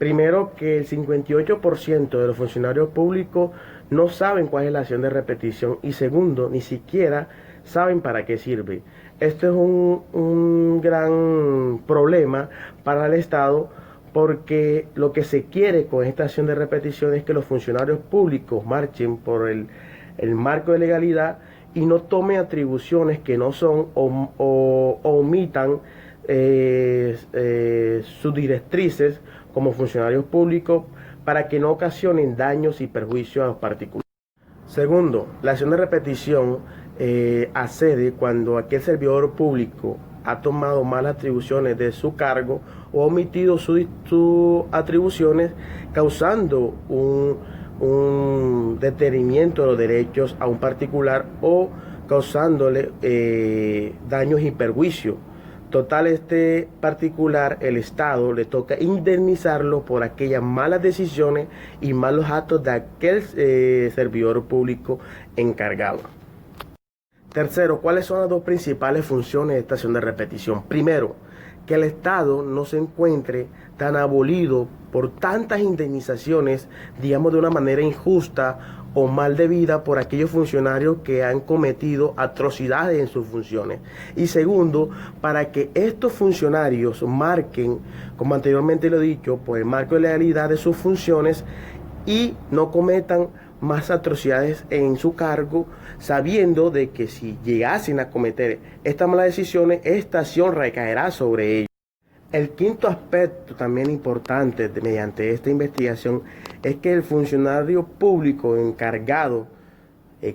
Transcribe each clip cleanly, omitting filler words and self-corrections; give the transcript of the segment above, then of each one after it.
Primero, que el 58% de los funcionarios públicos no saben cuál es la acción de repetición y segundo, ni siquiera saben para qué sirve. Esto es un gran problema para el Estado porque lo que se quiere con esta acción de repetición es que los funcionarios públicos marchen por el marco de legalidad y no tomen atribuciones que no son o omitan sus directrices como funcionarios públicos para que no ocasionen daños y perjuicios a los particulares. Segundo, la acción de repetición accede cuando aquel servidor público ha tomado malas atribuciones de su cargo o ha omitido sus atribuciones causando un detenimiento de los derechos a un particular o causándole daños y perjuicios. Total, este particular, el Estado le toca indemnizarlo por aquellas malas decisiones y malos actos de aquel servidor público encargado. Tercero, ¿cuáles son las dos principales funciones de esta acción de repetición? Primero, que el Estado no se encuentre tan abolido por tantas indemnizaciones, digamos de una manera injusta o mal debida por aquellos funcionarios que han cometido atrocidades en sus funciones. Y segundo, para que estos funcionarios marquen, como anteriormente lo he dicho, por el marco de legalidad de sus funciones y no cometan más atrocidades en su cargo, sabiendo de que si llegasen a cometer estas malas decisiones, esta acción recaerá sobre ellos. El quinto aspecto también importante mediante esta investigación es que el funcionario público encargado,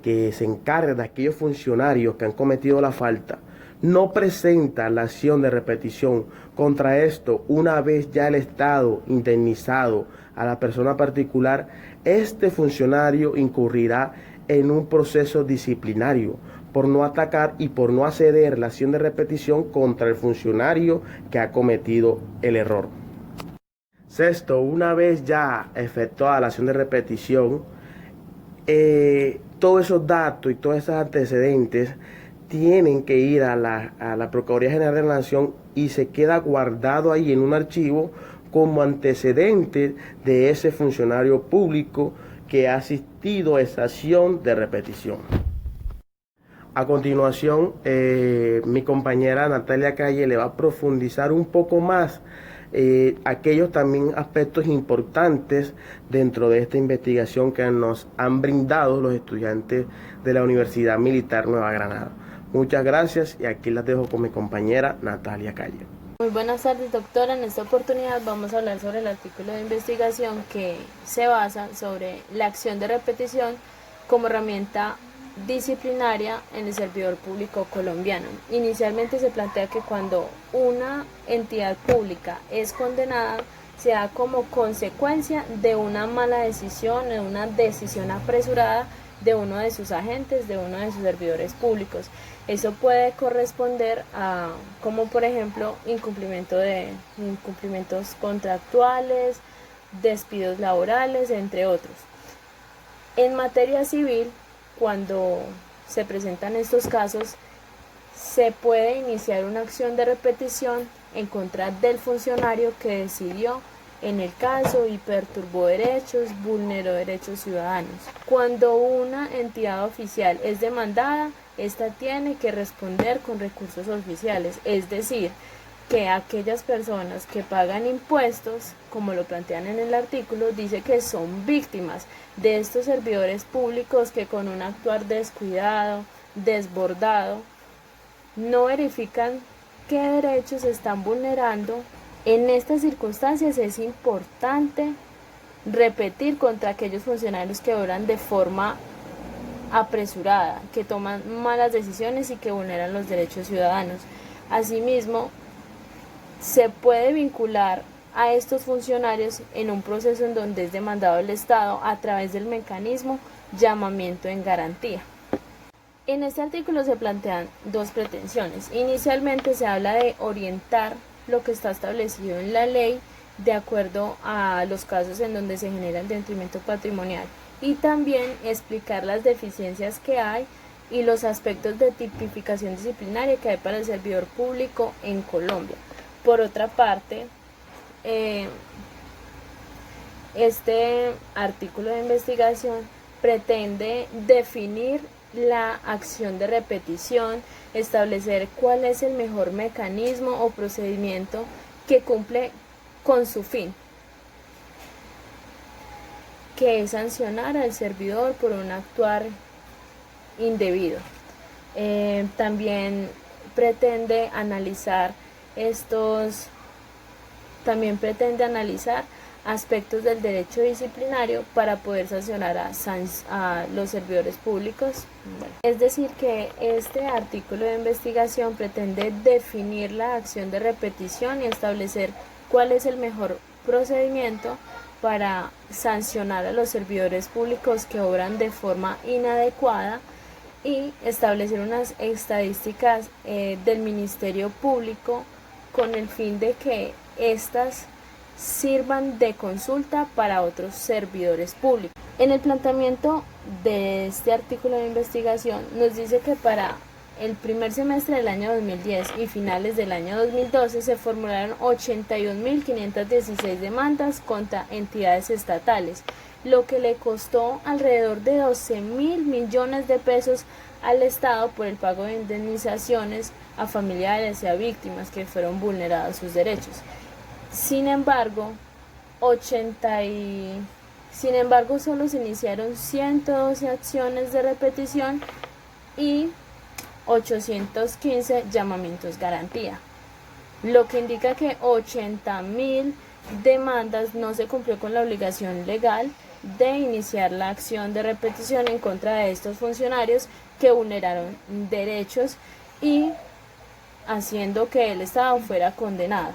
que se encarga de aquellos funcionarios que han cometido la falta, no presenta la acción de repetición contra esto una vez ya el Estado indemnizado a la persona particular, este funcionario incurrirá en un proceso disciplinario por no atacar y por no acceder la acción de repetición contra el funcionario que ha cometido el error. Sexto, una vez ya efectuada la acción de repetición, todos esos datos y todos esos antecedentes tienen que ir a la Procuraduría General de la Nación y se queda guardado ahí en un archivo como antecedente de ese funcionario público que ha asistido a esa acción de repetición. A continuación, mi compañera Natalia Calle le va a profundizar un poco más aquellos también aspectos importantes dentro de esta investigación que nos han brindado los estudiantes de la Universidad Militar Nueva Granada. Muchas gracias y aquí las dejo con mi compañera Natalia Calle. Muy buenas tardes, doctora. En esta oportunidad vamos a hablar sobre el artículo de investigación que se basa sobre la acción de repetición como herramienta disciplinaria en el servidor público colombiano. Inicialmente se plantea que cuando una entidad pública es condenada, se da como consecuencia de una mala decisión, de una decisión apresurada de uno de sus agentes, de uno de sus servidores públicos. Eso puede corresponder a, como por ejemplo, incumplimientos contractuales, despidos laborales, entre otros. En materia civil, cuando se presentan estos casos, se puede iniciar una acción de repetición en contra del funcionario que decidió en el caso y perturbó derechos, vulneró derechos ciudadanos. Cuando una entidad oficial es demandada, esta tiene que responder con recursos oficiales, es decir, que aquellas personas que pagan impuestos, como lo plantean en el artículo, dice que son víctimas de estos servidores públicos que con un actuar descuidado, desbordado, no verifican qué derechos se están vulnerando. En estas circunstancias es importante repetir contra aquellos funcionarios que obran de forma apresurada, que toman malas decisiones y que vulneran los derechos ciudadanos. Asimismo, se puede vincular a estos funcionarios en un proceso en donde es demandado el Estado a través del mecanismo llamamiento en garantía. En este artículo se plantean dos pretensiones. Inicialmente se habla de orientar lo que está establecido en la ley de acuerdo a los casos en donde se genera el detrimento patrimonial y también explicar las deficiencias que hay y los aspectos de tipificación disciplinaria que hay para el servidor público en Colombia. Por otra parte, Este artículo de investigación pretende definir la acción de repetición, establecer cuál es el mejor mecanismo o procedimiento que cumple con su fin, que es sancionar al servidor por un actuar indebido. También pretende analizar aspectos del derecho disciplinario para poder sancionar a los servidores públicos. Bueno, es decir, que este artículo de investigación pretende definir la acción de repetición y establecer cuál es el mejor procedimiento para sancionar a los servidores públicos que obran de forma inadecuada y establecer unas estadísticas del Ministerio Público con el fin de que éstas sirvan de consulta para otros servidores públicos. En el planteamiento de este artículo de investigación nos dice que para el primer semestre del año 2010 y finales del año 2012 se formularon 81.516 demandas contra entidades estatales, lo que le costó alrededor de 12.000 millones de pesos al Estado por el pago de indemnizaciones a familiares y a víctimas que fueron vulnerados sus derechos. Sin embargo, solo se iniciaron 112 acciones de repetición y 815 llamamientos garantía, lo que indica que 80.000 demandas no se cumplió con la obligación legal de iniciar la acción de repetición en contra de estos funcionarios que vulneraron derechos y haciendo que el Estado fuera condenado.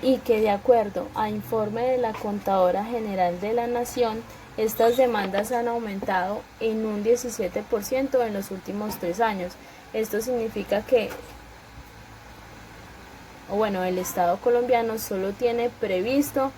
Y que de acuerdo a informe de la Contadora General de la Nación, estas demandas han aumentado en un 17% en los últimos 3 años. Esto significa que, el Estado colombiano solo tiene previsto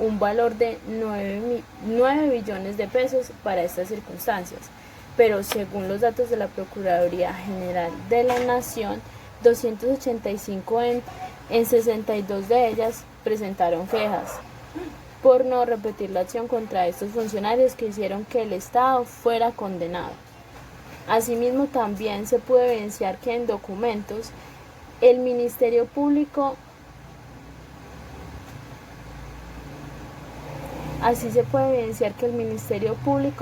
un valor de 9 billones de pesos para estas circunstancias, pero según los datos de la Procuraduría General de la Nación, 285 en 62 de ellas presentaron quejas por no repetir la acción contra estos funcionarios que hicieron que el Estado fuera condenado. Asimismo, también se puede evidenciar que en documentos el Ministerio Público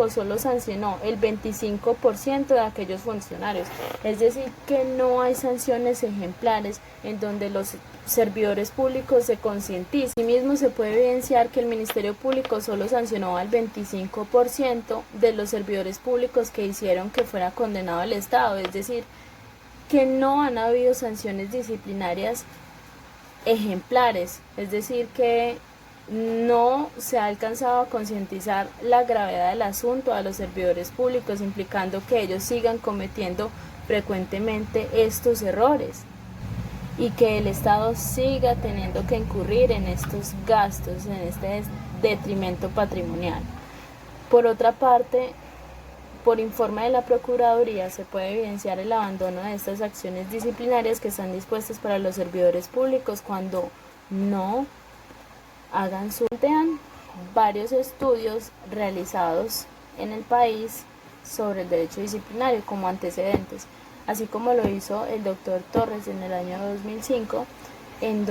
solo sancionó el 25% de aquellos funcionarios, es decir, que no hay sanciones ejemplares en donde los servidores públicos se concienticen. Asimismo, se puede evidenciar que el Ministerio Público solo sancionó al 25% de los servidores públicos que hicieron que fuera condenado el Estado, es decir, que no han habido sanciones disciplinarias ejemplares, es decir, que no se ha alcanzado a concientizar la gravedad del asunto a los servidores públicos, implicando que ellos sigan cometiendo frecuentemente estos errores y que el Estado siga teniendo que incurrir en estos gastos, en este detrimento patrimonial. Por otra parte, por informe de la Procuraduría, se puede evidenciar el abandono de estas acciones disciplinarias que están dispuestas para los servidores públicos cuando no hagan su. Plantean varios estudios realizados en el país sobre el derecho disciplinario como antecedentes, así como lo hizo el doctor Torres en el año 2005, en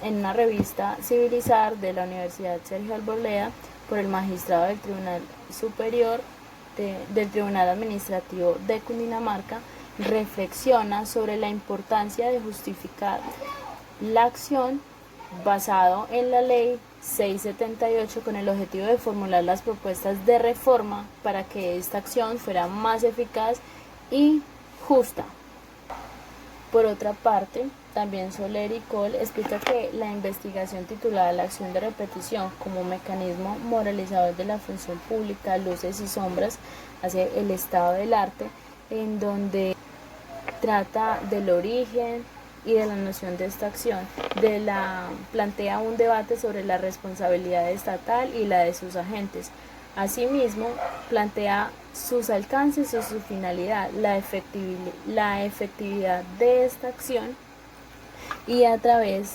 una revista Civilizar de la Universidad Sergio Arboleda, por el magistrado del Tribunal Superior del Tribunal Administrativo de Cundinamarca, reflexiona sobre la importancia de justificar la acción basado en la Ley 678 con el objetivo de formular las propuestas de reforma para que esta acción fuera más eficaz y justa. Por otra parte, también Soler y Cole explica que la investigación titulada La acción de repetición como mecanismo moralizador de la función pública, luces y sombras hacia el estado del arte, en donde trata del origen y de la noción de esta acción, plantea un debate sobre la responsabilidad estatal y la de sus agentes. Asimismo, plantea sus alcances y su finalidad, la efectividad de esta acción y a través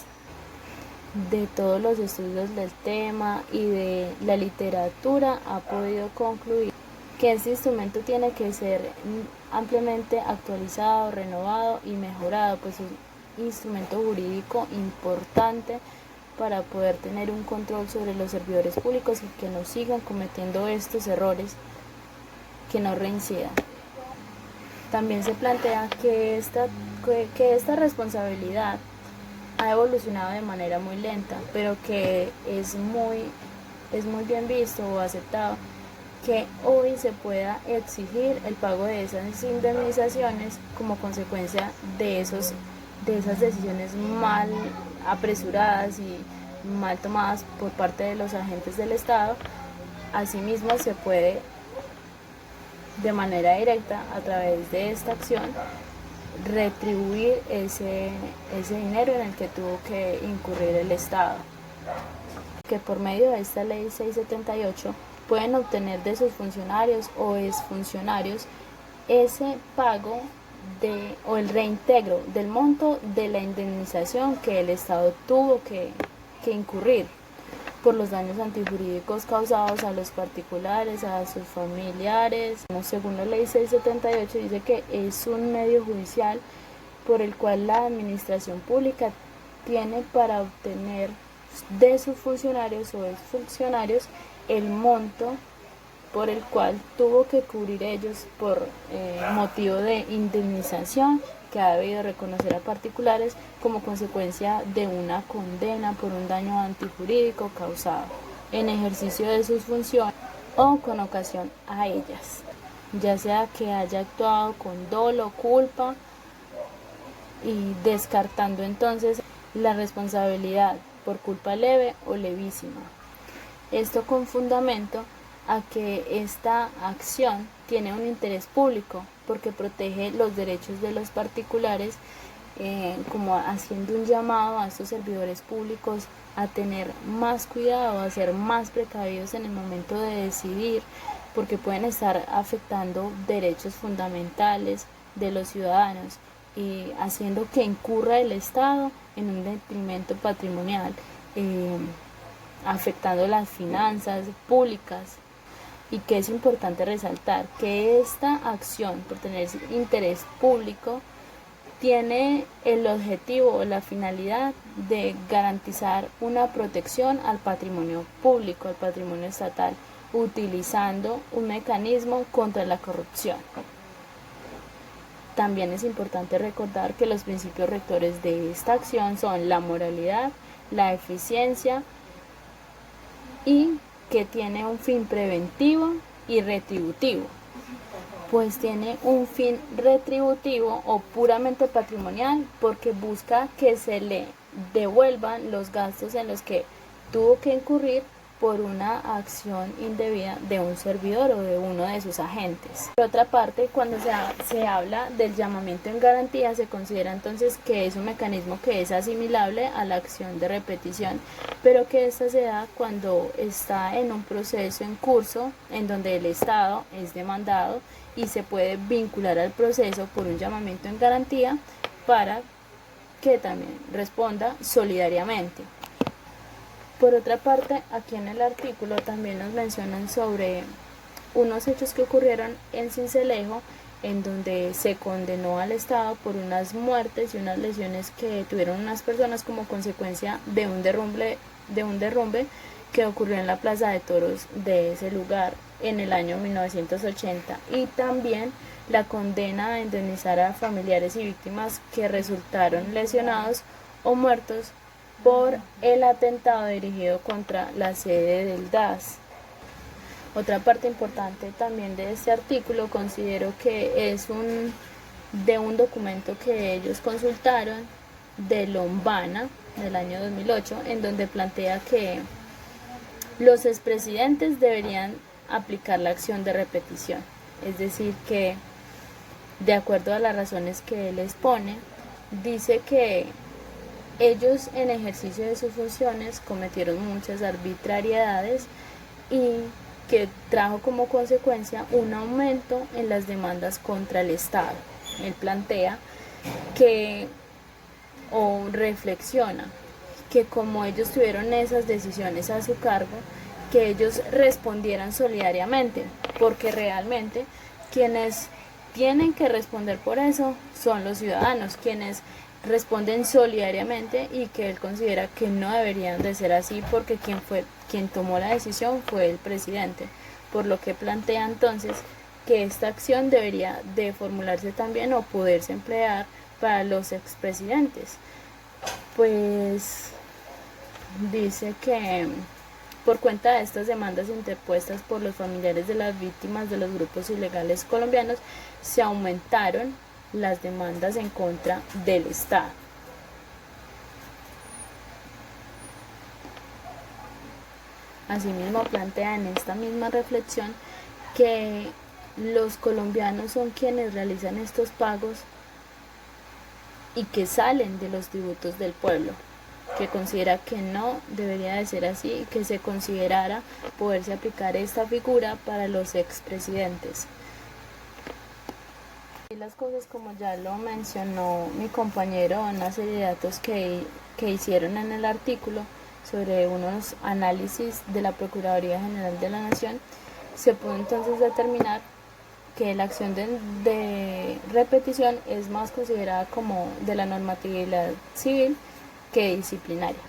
de todos los estudios del tema y de la literatura, ha podido concluir que este instrumento tiene que ser ampliamente actualizado, renovado y mejorado, pues es un instrumento jurídico importante para poder tener un control sobre los servidores públicos y que no sigan cometiendo estos errores, que no reincidan. También se plantea que esta responsabilidad ha evolucionado de manera muy lenta, pero que es muy bien visto o aceptado que hoy se pueda exigir el pago de esas indemnizaciones como consecuencia de esas decisiones mal apresuradas y mal tomadas por parte de los agentes del Estado. Asimismo, se puede de manera directa, a través de esta acción, retribuir ese dinero en el que tuvo que incurrir el Estado. Que por medio de esta ley 678 pueden obtener de sus funcionarios o exfuncionarios ese pago o el reintegro del monto de la indemnización que el Estado tuvo que incurrir por los daños antijurídicos causados a los particulares, a sus familiares. Según la ley 678 dice que es un medio judicial por el cual la administración pública tiene para obtener de sus funcionarios o exfuncionarios el monto por el cual tuvo que cubrir ellos por motivo de indemnización que ha debido reconocer a particulares como consecuencia de una condena por un daño antijurídico causado en ejercicio de sus funciones o con ocasión a ellas, ya sea que haya actuado con dolo, culpa, y descartando entonces la responsabilidad por culpa leve o levísima. Esto con fundamento a que esta acción tiene un interés público porque protege los derechos de los particulares, como haciendo un llamado a estos servidores públicos a tener más cuidado, a ser más precavidos en el momento de decidir, porque pueden estar afectando derechos fundamentales de los ciudadanos y haciendo que incurra el Estado en un detrimento patrimonial, afectando las finanzas públicas. Y que es importante resaltar que esta acción por tener interés público tiene el objetivo o la finalidad de garantizar una protección al patrimonio público, al patrimonio estatal, utilizando un mecanismo contra la corrupción. También es importante recordar que los principios rectores de esta acción son la moralidad, la eficiencia y que tiene un fin preventivo y retributivo. Pues tiene un fin retributivo o puramente patrimonial porque busca que se le devuelvan los gastos en los que tuvo que incurrir por una acción indebida de un servidor o de uno de sus agentes. Por otra parte, cuando se habla del llamamiento en garantía, se considera entonces que es un mecanismo que es asimilable a la acción de repetición, pero que esta se da cuando está en un proceso en curso en donde el Estado es demandado y se puede vincular al proceso por un llamamiento en garantía para que también responda solidariamente. Por otra parte, aquí en el artículo también nos mencionan sobre unos hechos que ocurrieron en Sincelejo, en donde se condenó al Estado por unas muertes y unas lesiones que tuvieron unas personas como consecuencia de un derrumbe que ocurrió en la Plaza de Toros de ese lugar en el año 1980, y también la condena a indemnizar a familiares y víctimas que resultaron lesionados o muertos por el atentado dirigido contra la sede del DAS. Otra parte importante también de este artículo considero que es de un documento que ellos consultaron de Lombana del año 2008, en donde plantea que los expresidentes deberían aplicar la acción de repetición, es decir que de acuerdo a las razones que él expone, dice que ellos en ejercicio de sus funciones cometieron muchas arbitrariedades y que trajo como consecuencia un aumento en las demandas contra el Estado. Él plantea que, o reflexiona, que como ellos tuvieron esas decisiones a su cargo, que ellos respondieran solidariamente, porque realmente quienes tienen que responder por eso son los ciudadanos, quienes responden solidariamente, y que él considera que no deberían de ser así porque quien tomó la decisión fue el presidente, por lo que plantea entonces que esta acción debería de formularse también o poderse emplear para los expresidentes. Pues dice que por cuenta de estas demandas interpuestas por los familiares de las víctimas de los grupos ilegales colombianos, se aumentaron las demandas en contra del Estado. Asimismo, plantea en esta misma reflexión que los colombianos son quienes realizan estos pagos y que salen de los tributos del pueblo, que considera que no debería de ser así, que se considerara poderse aplicar esta figura para los expresidentes. Y las cosas, como ya lo mencionó mi compañero, una serie de datos que hicieron en el artículo sobre unos análisis de la Procuraduría General de la Nación, se puede entonces determinar que la acción de repetición es más considerada como de la normatividad civil que disciplinaria.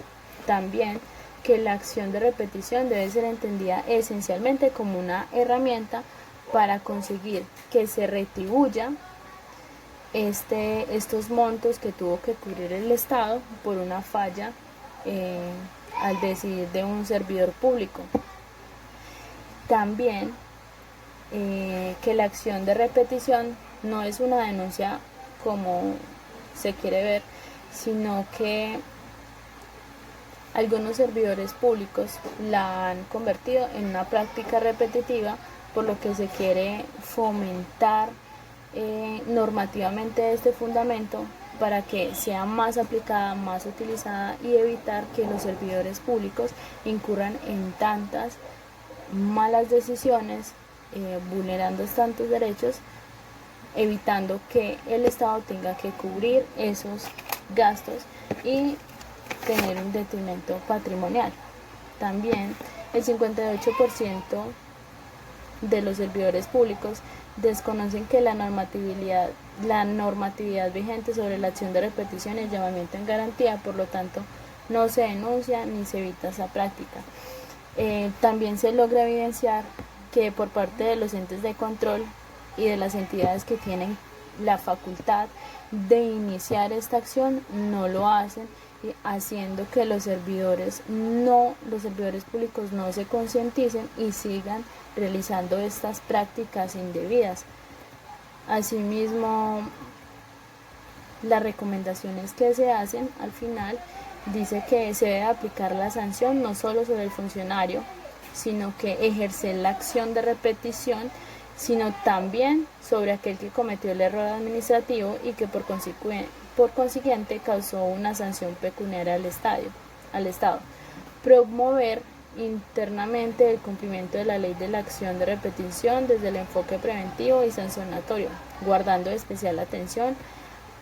También que la acción de repetición debe ser entendida esencialmente como una herramienta para conseguir que se retribuya estos montos que tuvo que cubrir el Estado por una falla al decidir de un servidor público. También que la acción de repetición no es una denuncia como se quiere ver, sino que algunos servidores públicos la han convertido en una práctica repetitiva, por lo que se quiere fomentar normativamente este fundamento para que sea más aplicada, más utilizada, y evitar que los servidores públicos incurran en tantas malas decisiones, vulnerando tantos derechos, evitando que el Estado tenga que cubrir esos gastos y tener un detrimento patrimonial. También el 58% de los servidores públicos desconocen que la normatividad vigente sobre la acción de repetición y el llamamiento en garantía, por lo tanto no se denuncia ni se evita esa práctica. También se logra evidenciar que por parte de los entes de control y de las entidades que tienen la facultad de iniciar esta acción no lo hacen, haciendo que los servidores públicos no se concienticen y sigan realizando estas prácticas indebidas. Asimismo, las recomendaciones que se hacen al final dice que se debe aplicar la sanción no solo sobre el funcionario, sino que ejercer la acción de repetición, sino también sobre aquel que cometió el error administrativo y que por consiguiente causó una sanción pecuniaria al Estado. Promover internamente el cumplimiento de la ley de la acción de repetición desde el enfoque preventivo y sancionatorio, guardando especial atención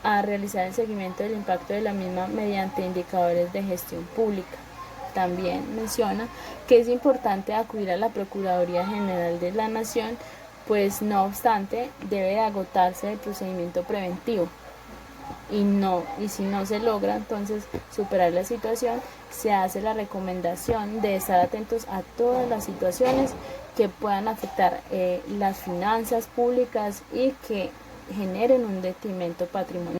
a realizar el seguimiento del impacto de la misma mediante indicadores de gestión pública. También menciona que es importante acudir a la Procuraduría General de la Nación, pues no obstante debe agotarse el procedimiento preventivo y si no se logra entonces superar la situación, se hace la recomendación de estar atentos a todas las situaciones que puedan afectar las finanzas públicas y que generen un detrimento patrimonial.